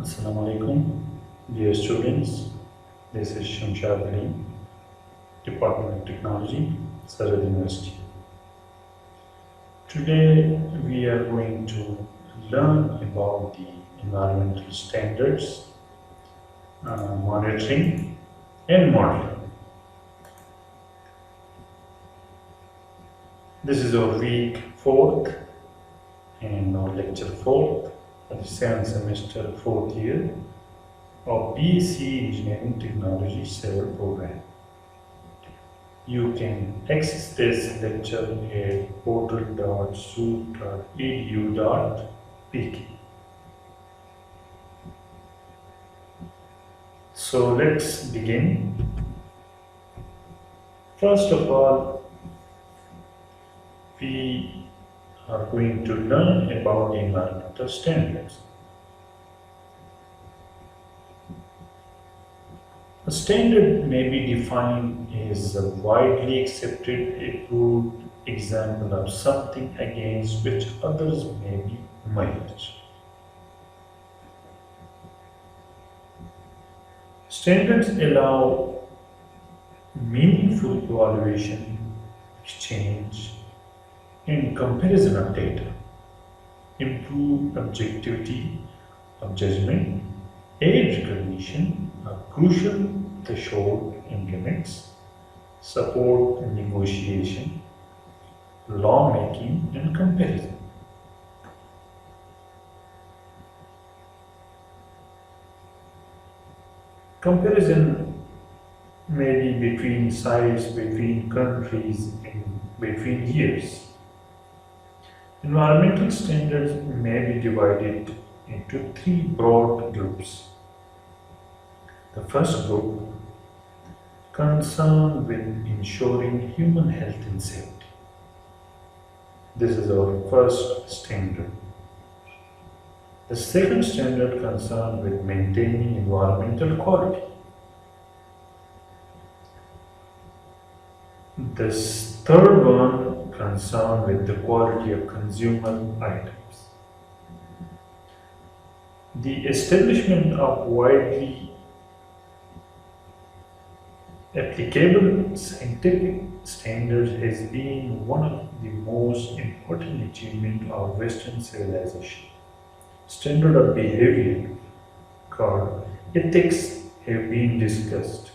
Assalamu alaikum, dear students. This is Shamshad Ali, Department of Technology, Sarad University. Today we are going to learn about the environmental standards, monitoring and modeling. This is our week 4th and our lecture 4th of the 7th semester 4th year of BSc Engineering Technology Civil program. You can access this lecture at portal.su.edu.pk. So let's begin. First of all, we are going to learn about environmental standards. A standard may be defined as a widely accepted, approved example of something against which others may be measured. Standards allow meaningful evaluation, exchange, and comparison of data, improve objectivity of judgment, aid recognition of crucial threshold and limits, support negotiation, lawmaking, and comparison. Comparison may be between sites, between countries, and between years. Environmental standards may be divided into three broad groups. The first group concerned with ensuring human health and safety. This is our first standard. The second standard concerned with maintaining environmental quality. This third one concerned with the quality of consumer items. The establishment of widely applicable scientific standards has been one of the most important achievements of Western civilization. Standard of behavior called ethics have been discussed.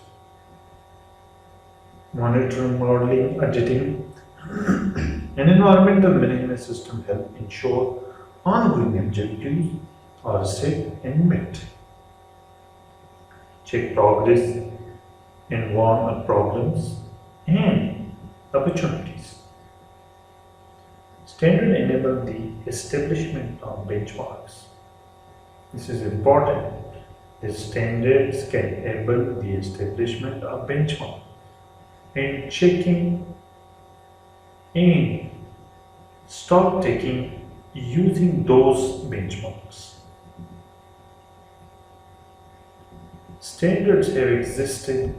Monitoring, modeling, auditing, an environmental management system help ensure ongoing objectives are set and met. Check progress and warn of problems and opportunities. Standard enable the establishment of benchmarks. This is important. The standards can enable the establishment of benchmarks and checking and stock taking using those benchmarks. Standards have existed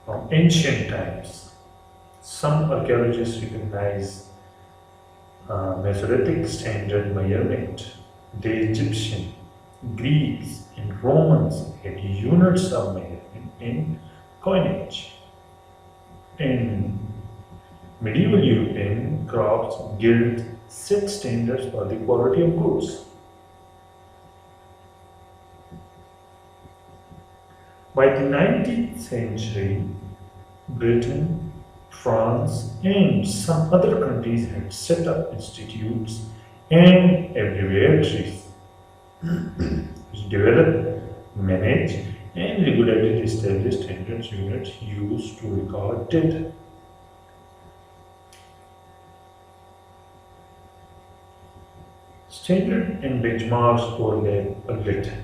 from ancient times. Some archaeologists recognize Mesoretic standard measurement. The Egyptian, Greeks, and Romans had units of measurement in coinage. In medieval European crafts, guilds set standards for the quality of goods. By the 19th century, Britain, France, and some other countries had set up institutes and abbreviatories which developed, managed, and regulated established standards units used to record data. Standard and benchmarks overlap a little.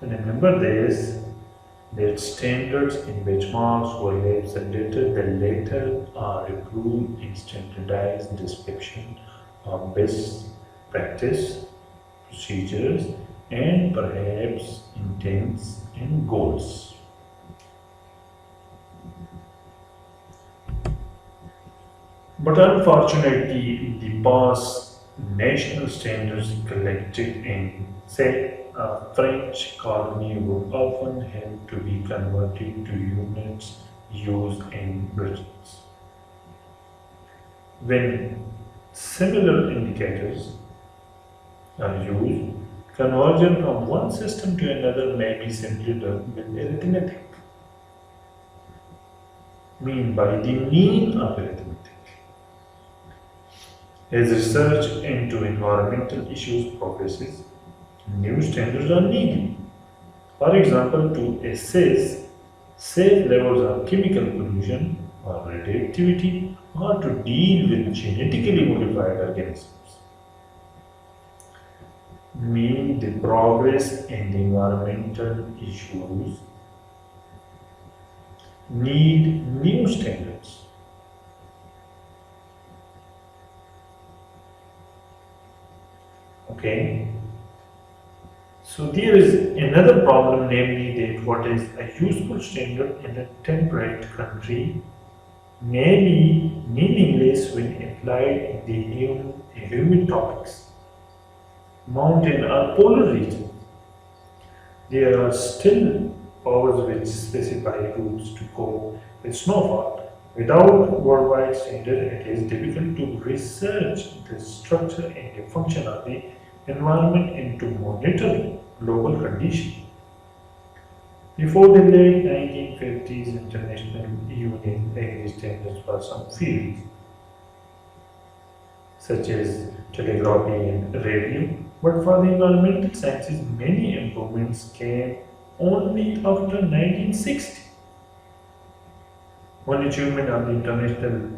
Remember this, that standards and benchmarks overlap a little. The latter are approved and standardized description of best practice, procedures, and perhaps intents and goals. But unfortunately, in the past, national standards collected in, say, a French colony would often have to be converted to units used in Britain. When similar indicators are used, conversion from one system to another may be simply done with arithmetic, mean by the mean of arithmetic. As research into environmental issues progresses, new standards are needed. For example, to assess safe levels of chemical pollution or radioactivity or to deal with genetically modified organisms. Mean the progress in the environmental issues need new standards. Okay. So there is another problem, namely that what is a useful standard in a temperate country may be meaningless when applied in the humid tropics, mountain or polar regions. There are still powers which specify rules to cope with snowfall. Without worldwide standard, it is difficult to research the structure and the function of the environment and to monitor global conditions. Before the late 1950s, International Union agreed standards for some fields, such as telegraphy and radio, but for the environmental sciences, many improvements came only after 1960. One achievement of the International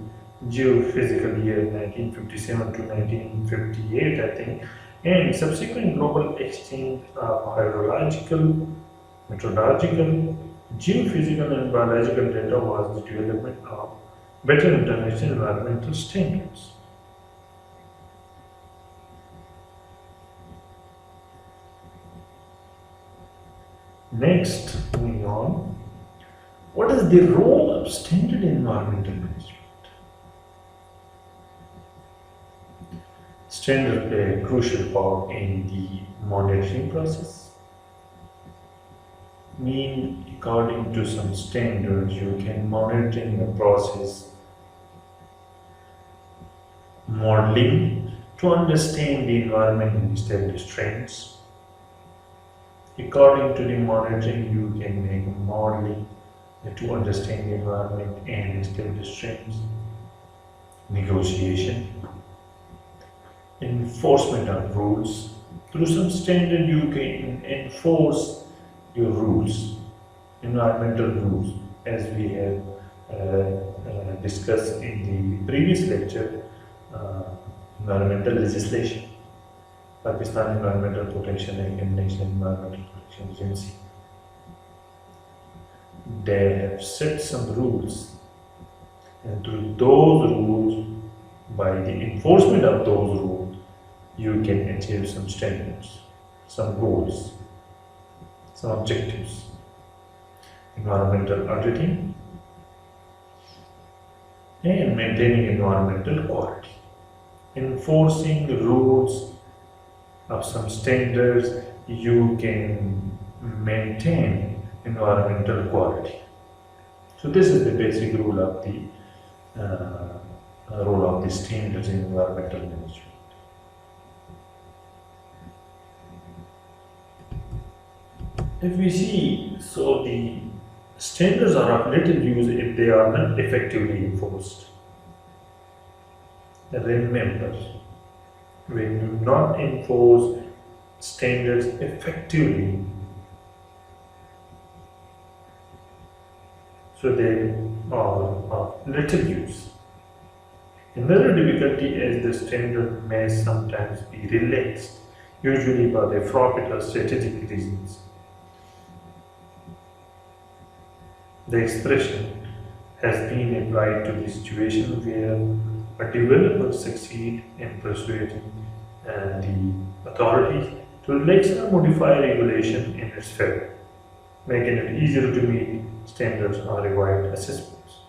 Geophysical Year 1957 to 1958, I think, and subsequent global exchange of hydrological, meteorological, geophysical, and biological data was the development of better international environmental standards. Next, moving on, what is the role of standard environmental management? Standards play a crucial part in the monitoring process. According to some standards, you can monitor the process modeling to understand the environment and establish trends. According to the monitoring, you can make modeling to understand the environment and establish trends. Negotiation, enforcement of rules. Through some standard, you can enforce your rules, environmental rules, as we have discussed in the previous lecture, environmental legislation. Pakistan Environmental Protection and National Environmental Protection Agency. They have set some rules, and through those rules, by the enforcement of those rules, you can achieve some standards, some goals, some objectives. Environmental auditing and maintaining environmental quality. Enforcing rules of some standards, you can maintain environmental quality. So this is the basic rule of the standards in environmental management. If we see, so the standards are of little use if they are not effectively enforced. Remember, when you not enforce standards effectively, so they are of little use. Another difficulty is the standard may sometimes be relaxed, usually for the profit or strategic reasons. The expression has been applied to the situation where a developer succeeds in persuading the authorities to relax or modify regulation in its favor, making it easier to meet standards or required assessments.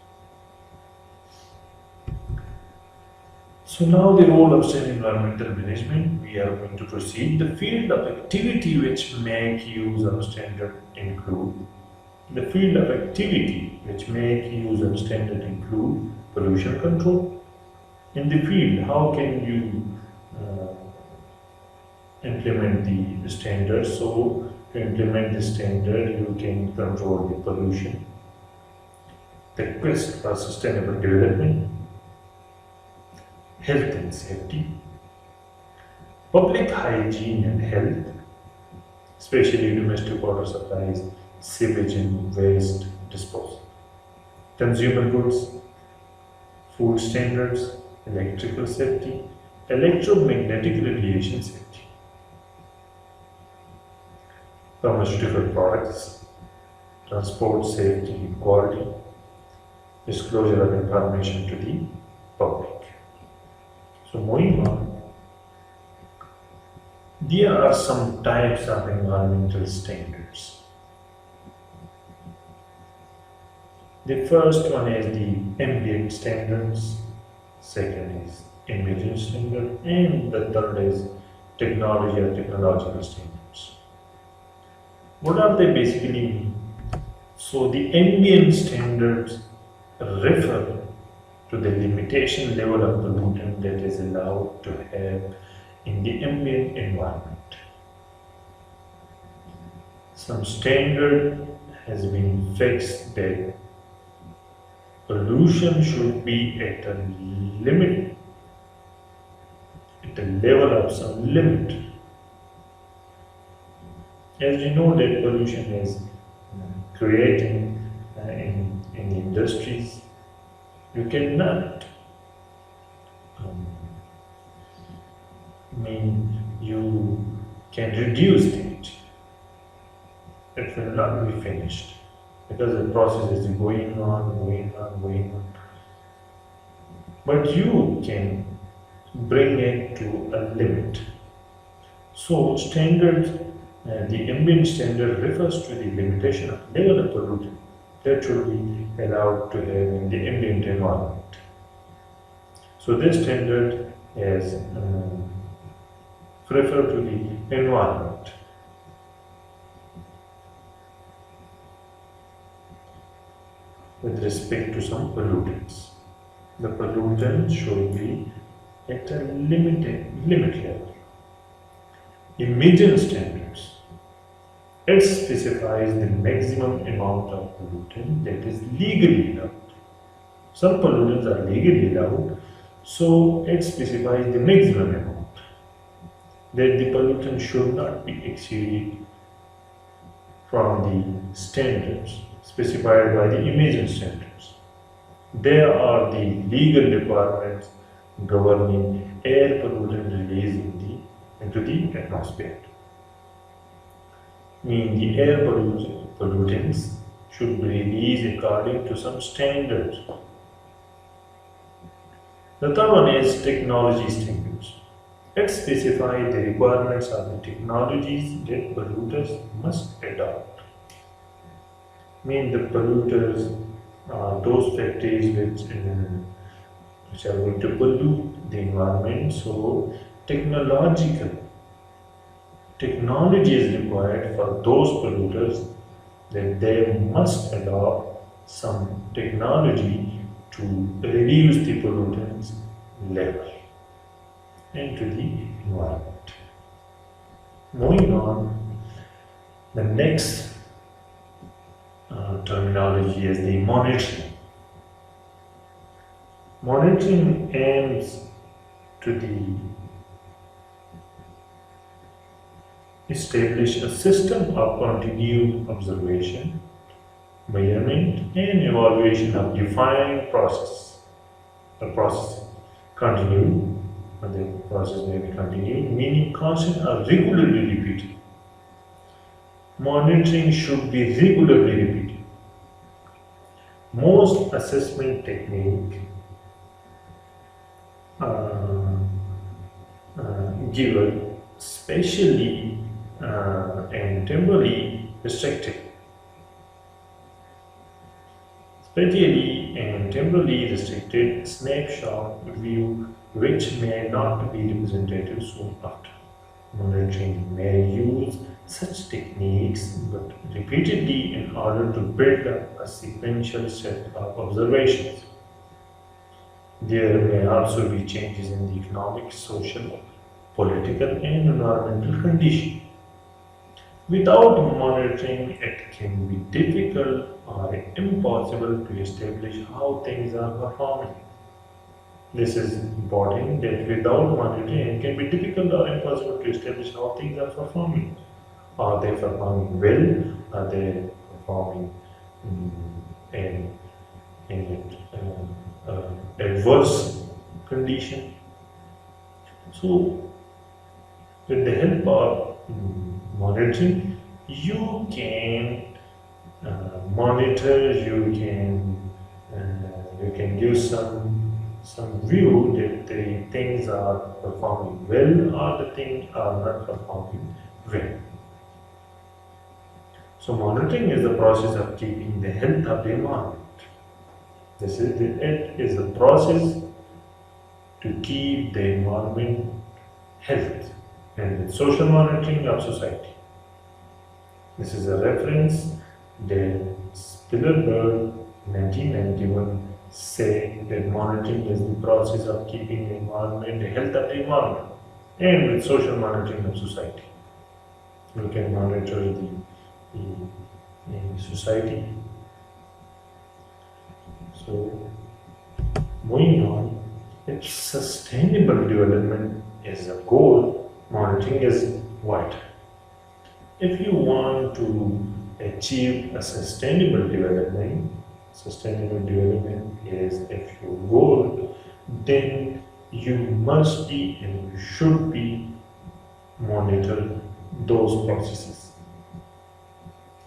So now the role of state environmental management, we are going to proceed. The field of activity which make use of standard include pollution control. In the field, how can you implement the standards? So to implement the standard, you can control the pollution, the quest for sustainable development, health and safety, public hygiene and health, especially domestic water supplies, sewage and waste disposal, consumer goods, food standards, electrical safety, electromagnetic radiation safety, pharmaceutical products, transport safety and quality, disclosure of information to the public. So moving on, there are some types of environmental standards. The first one is the ambient standards, second is emergent standard, and the third is technology or technological standards. What are they basically mean? So the ambient standards refer to the limitation level of pollutant that is allowed to have in the ambient environment. Some standard has been fixed that pollution should be at a limit, at a level of some limit. As you know that pollution is creating in the industries, you cannot you can reduce it. It will not be finished because the process is going on. But you can bring it to a limit. So standard, the ambient standard refers to the limitation of level of pollutant that should be allowed to have in the ambient environment. So this standard is referred to the environment. With respect to some pollutants, the pollutants should be at a limit level. Emission standards, it specifies the maximum amount of pollutant that is legally allowed. Some pollutants are legally allowed, so it specifies the maximum amount that the pollutant should not be exceeded from the standards specified by the emission standards. There are the legal requirements governing air pollutant release into the atmosphere. Mean the air pollutants should be released according to some standards. The third one is technology standards. It specifies the requirements of the technologies that polluters must adopt. Mean the polluters are those factories which are going to pollute the environment. So technology is required for those polluters that they must adopt some technology to reduce the pollutants level into the environment. Moving on, the next terminology is the monitoring. Monitoring aims to establish a system of continued observation, measurement, and evaluation of defined process. The process continued, or the process may be continued, meaning constant or regularly repeated. Monitoring should be regularly repeated. Most assessment techniques given spatially and temporally restricted. Spatially and temporally restricted snapshot view which may not be representative soon after. Monitoring may use such techniques but repeatedly in order to build up a sequential set of observations. There may also be changes in the economic, social, political, and environmental conditions. Without monitoring, it can be difficult or impossible to establish how things are performing. This is important that without monitoring, it can be difficult or impossible to establish how things are performing. Are they performing well? Are they performing mm, in, adverse condition? So, with the help of monitoring, you can monitor. You can give some view that the things are performing well or the things are not performing well. So monitoring is the process of keeping the health of the environment. It is a process to keep the environment health and social monitoring of society. This is a reference that Spielberg 1991 say that monitoring is the process of keeping the environment, the health of the environment, and with social monitoring of society. You can monitor the society. So, moving on, if sustainable development is a goal, monitoring is vital. If you want to achieve a sustainable development is if your goal, then you must be and you should be monitor those processes.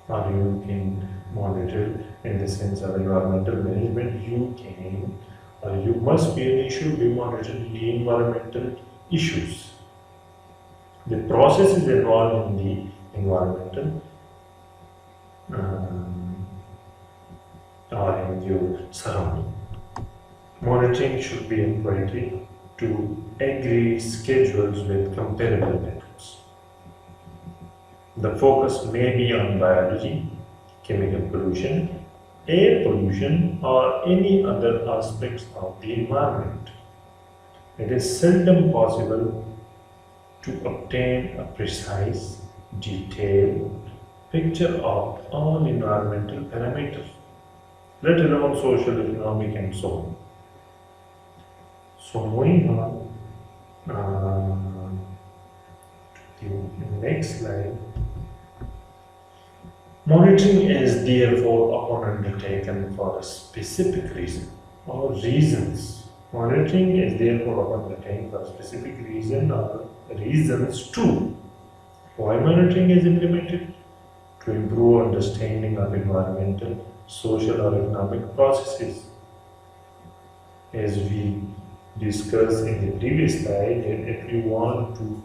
Or you can monitor in the sense of environmental management, you must be and you should be monitoring the environmental issues. The processes involved in the environmental or in your surrounding. Monitoring should be operated to agree schedules with comparable methods. The focus may be on biology, chemical pollution, air pollution, or any other aspects of the environment. It is seldom possible to obtain a precise, detailed picture of all environmental parameters, let alone social, economic, and so on. So moving on to the next slide. Monitoring is therefore often undertaken for a specific reason or reasons. Monitoring is therefore often undertaken for a specific reason or reasons too. Why monitoring is implemented? To improve understanding of environmental, social, or economic processes. As we discussed in the previous slide, if you want to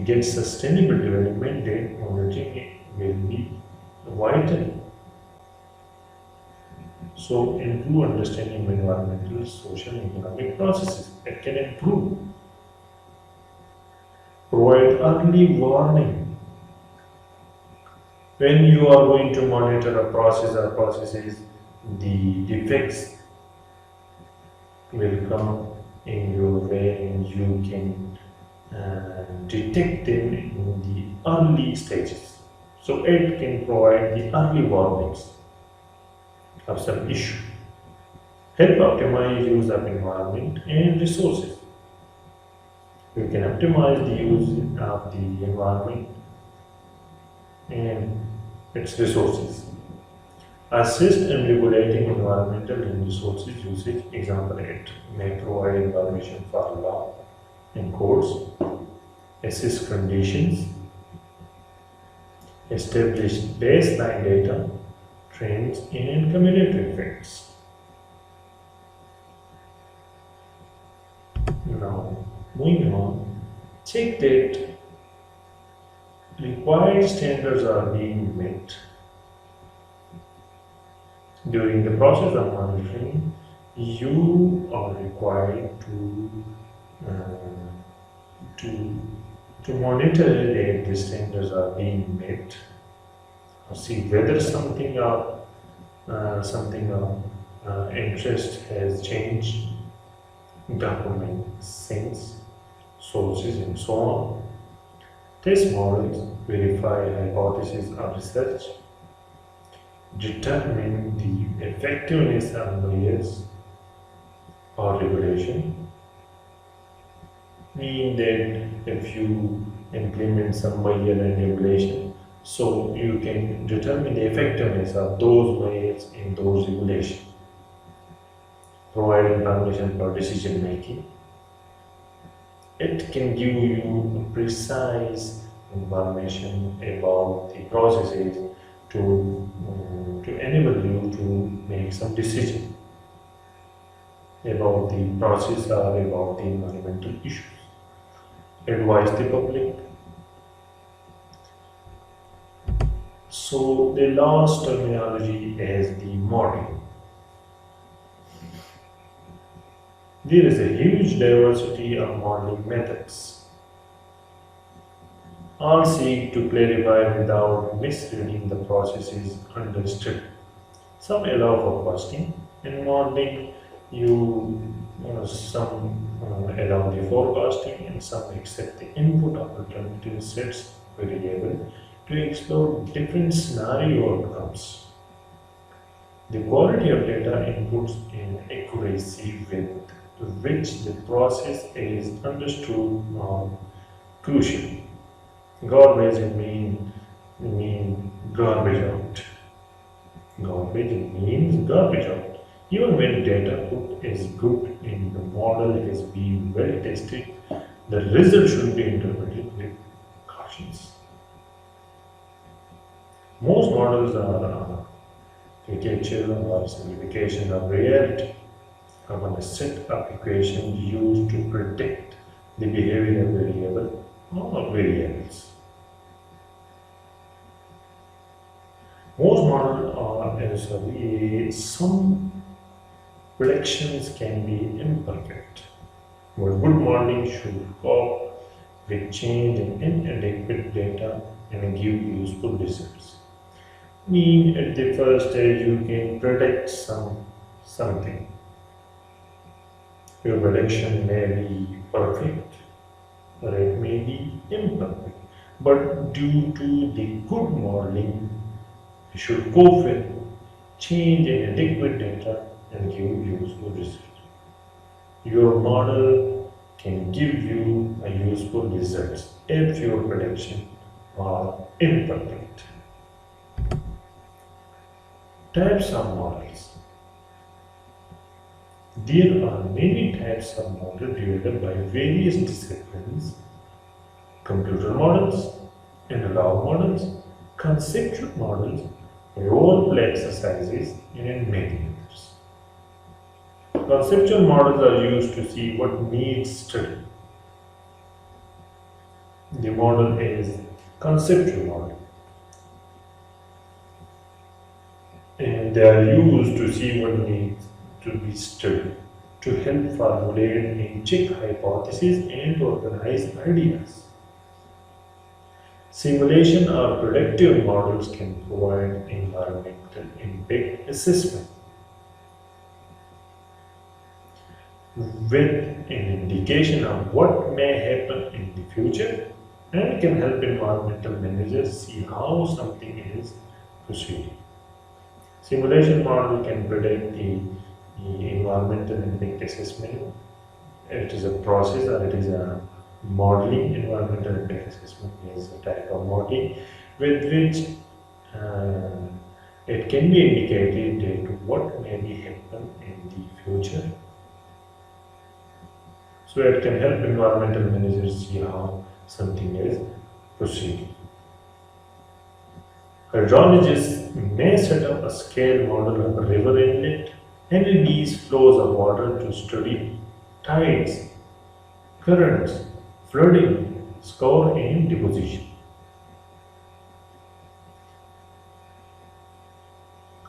get sustainable development, then monitoring will be vital. So, improve understanding of environmental, social, and economic processes. It can improve. Provide early warning. When you are going to monitor a process or processes, the defects will come in your way and you can detect them in the early stages. So it can provide the early warnings of some issue. Help optimize use of environment and resources. You can optimize the use of the environment and its resources. Assist in regulating environmental and resources usage. Example, it may provide information for law and courts, assist conditions, establish baseline data, trends, and cumulative effects. Now, moving on, check that required standards are being met. During the process of monitoring, You are required uh, to to monitor that the standards are being met, or see whether something of interest has changed, document since, sources, and so on. Test models verify hypotheses of research, determine the effectiveness of bias or regulation, mean that if you implement some bias and regulation, so you can determine the effectiveness of those bias in those regulations, provide information for decision making. It can give you precise information about the processes to enable you to make some decision about the process or about the environmental issues. Advise the public. So the last terminology is the model. There is a huge diversity of modeling methods. All seek to clarify without misreading the processes understood. Some allow for costing in modeling. Some allow the forecasting, and some accept the input of alternative sets of variable to explore different scenario outcomes. The quality of data inputs and accuracy with which the process is understood are crucial. Garbage mean garbage out. Garbage means garbage out. Even when data put is good and the model has been well tested, the result should be interpreted with cautions. Most models are caricature or simplification of reality, from a set of equations used to predict the behavior of variable or variables. Most models some predictions can be imperfect, but good modeling should cope with change in inadequate data and give useful results. Mean at the first stage you can predict something. Your prediction may be perfect or it may be imperfect, but due to the good modeling, you should cope with change in adequate data and give useful results. Your model can give you a useful results if your prediction are imperfect. Types of models. There are many types of models developed by various disciplines: computer models, analog models, conceptual models, role play exercises, and many others. Conceptual models are used to see what needs study. The model is conceptual model, and they are used to see what needs to be studied, to help formulate and check hypotheses and organize ideas. Simulation or predictive models can provide environmental impact assessment with an indication of what may happen in the future, and can help environmental managers see how something is proceeding. Simulation model can predict the environmental impact assessment. It is a process, or it is a modeling. Environmental impact assessment is a type of modeling with which it can be indicated that what may be happen in the future. So it can help environmental managers see how something is proceeding. Hydrologists may set up a scale model of a river inlet and release flows of water to study tides, currents, flooding, scour, and deposition.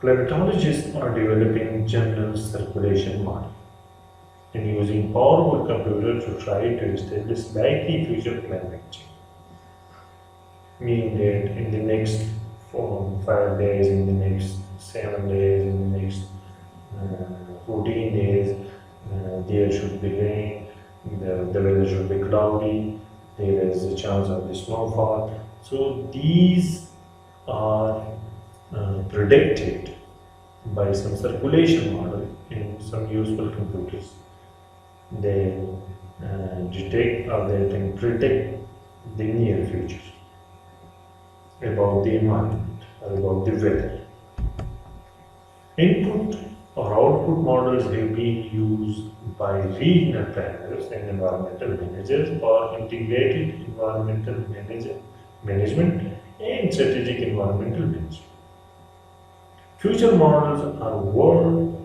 Climatologists are developing general circulation model and using powerful computers to try to establish likely future climate change. Meaning that in the next 5 days, in the next 7 days, in the next 14 days, there should be rain, the weather should be cloudy, there is a chance of the snowfall. So these are predicted by some circulation model in some useful computers. They detect or they can predict the near future about the environment or about the weather. Input or output models have been used by regional planners and environmental managers or integrated management and strategic environmental management. Future models are world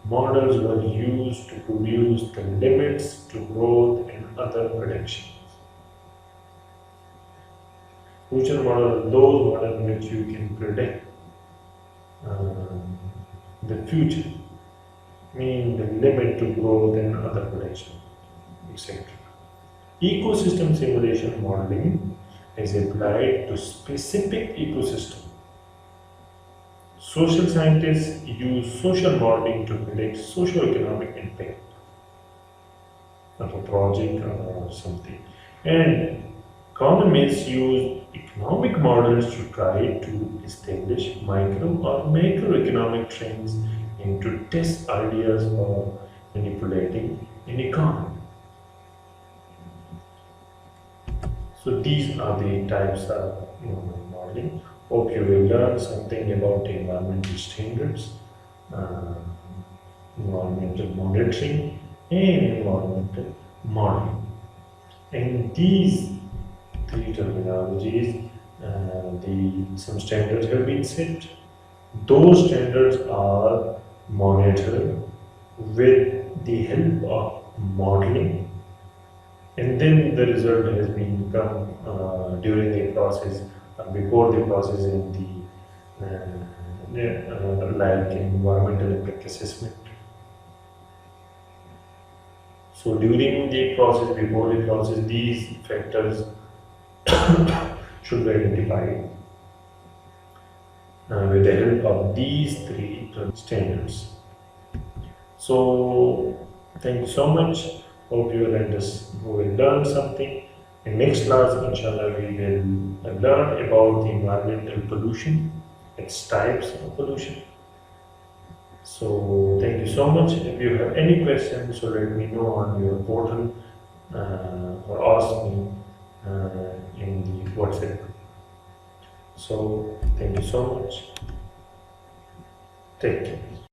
models were used to produce the limits to growth and other predictions. Future models are those models which you can predict the future, meaning the limit to growth and other predictions, etc. Ecosystem simulation modeling is applied to specific ecosystem. Social scientists use social modeling to predict socio-economic impact of a project or something. And economists use economic models to try to establish micro or macroeconomic trends and to test ideas for manipulating an economy. So these are the types of modeling. Hope you will learn something about environmental standards, environmental monitoring, and environmental modeling. And these three terminologies, some standards have been set. Those standards are monitored with the help of modeling, and then the result has been come during the process, before the process in the like environmental impact assessment. So during the process, before the process, these factors should be identified with the help of these three standards. So thank you so much. Hope you will learn something. In next class, inshallah, we will learn about the environmental pollution, its types of pollution. So thank you so much. If you have any questions, so let me know on your portal or ask me in the WhatsApp. So thank you so much. Take care.